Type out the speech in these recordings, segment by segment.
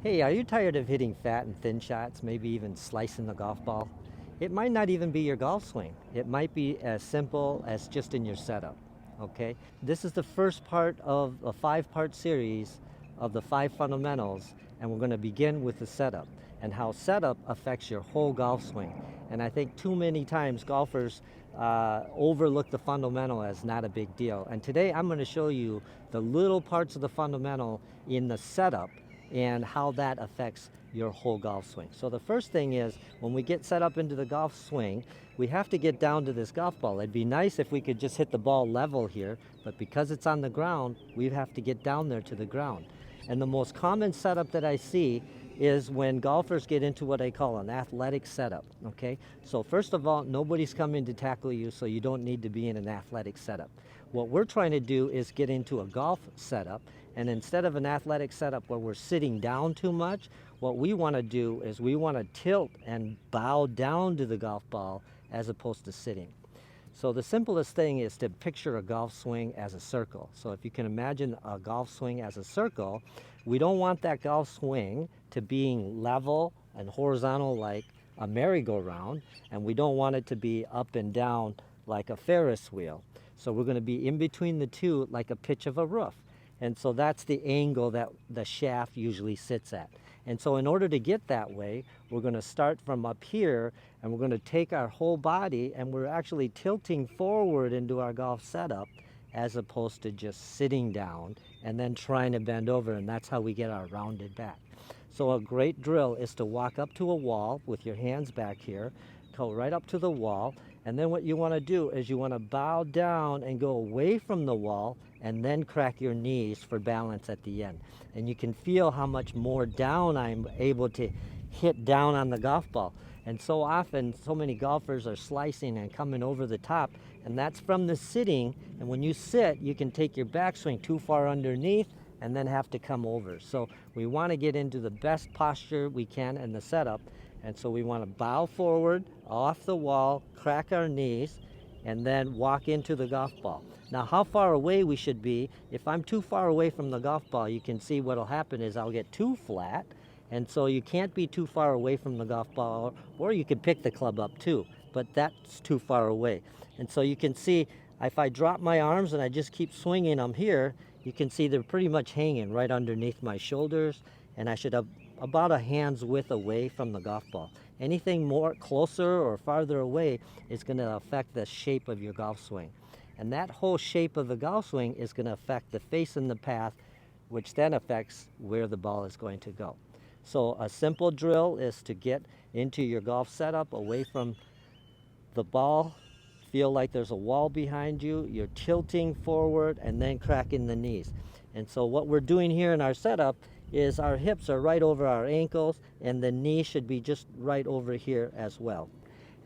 Hey, are you tired of hitting fat and thin shots, maybe even slicing the golf ball? It might not even be your golf swing. It might be as simple as just in your setup, okay? This is the first part of a five-part series of the five fundamentals, and we're gonna begin with the setup and how setup affects your whole golf swing. And I think too many times golfers overlook the fundamental as not a big deal. And today I'm gonna show you the little parts of the fundamental in the setup and how that affects your whole golf swing. So the first thing is when we get set up into the golf swing, we have to get down to this golf ball. It'd be nice if we could just hit the ball level here, but because it's on the ground, we have to get down there to the ground. And the most common setup that I see is when golfers get into what I call an athletic setup, okay? So first of all, nobody's coming to tackle you, so you don't need to be in an athletic setup. What we're trying to do is get into a golf setup, and instead of an athletic setup where we're sitting down too much, what we want to do is we want to tilt and bow down to the golf ball as opposed to sitting. So the simplest thing is to picture a golf swing as a circle. So if you can imagine a golf swing as a circle, we don't want that golf swing to being level and horizontal like a merry-go-round, and we don't want it to be up and down like a Ferris wheel. So we're going to be in between the two like a pitch of a roof. And so that's the angle that the shaft usually sits at. And so in order to get that way, we're going to start from up here and we're going to take our whole body and we're actually tilting forward into our golf setup as opposed to just sitting down and then trying to bend over, and that's how we get our rounded back. So a great drill is to walk up to a wall with your hands back here, go right up to the wall, and then what you want to do is you want to bow down and go away from the wall and then crack your knees for balance at the end. And you can feel how much more down I'm able to hit down on the golf ball. And so often, so many golfers are slicing and coming over the top, and that's from the sitting. And when you sit, you can take your backswing too far underneath and then have to come over. So we want to get into the best posture we can in the setup. And so we want to bow forward, off the wall, crack our knees, and then walk into the golf ball. Now how far away we should be, if I'm too far away from the golf ball, you can see what'll happen is I'll get too flat, and so you can't be too far away from the golf ball, or you could pick the club up too, but that's too far away. And so you can see if I drop my arms and I just keep swinging them here, you can see they're pretty much hanging right underneath my shoulders, and I should have about a hand's width away from the golf ball. Anything more closer or farther away is going to affect the shape of your golf swing. And that whole shape of the golf swing is going to affect the face in the path, which then affects where the ball is going to go. So a simple drill is to get into your golf setup away from the ball. Feel like there's a wall behind you. You're tilting forward and then cracking the knees. And so what we're doing here in our setup is our hips are right over our ankles and the knee should be just right over here as well.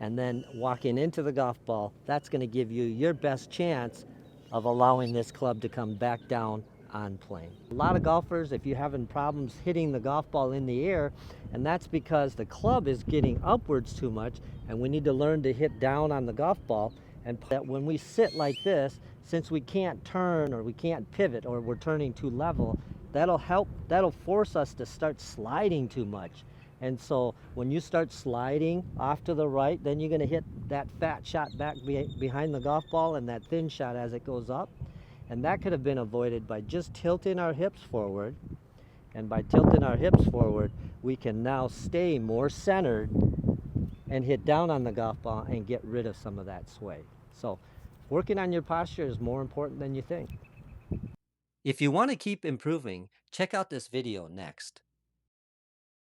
And then walking into the golf ball, that's going to give you your best chance of allowing this club to come back down on plane. A lot of golfers, if you're having problems hitting the golf ball in the air, and that's because the club is getting upwards too much, and we need to learn to hit down on the golf ball. And that when we sit like this, since we can't turn or we can't pivot or we're turning too level, that'll force us to start sliding too much. And so when you start sliding off to the right, then you're going to hit that fat shot back behind the golf ball and that thin shot as it goes up. And that could have been avoided by just tilting our hips forward. And by tilting our hips forward, we can now stay more centered and hit down on the golf ball and get rid of some of that sway. So working on your posture is more important than you think. If you want to keep improving, check out this video next.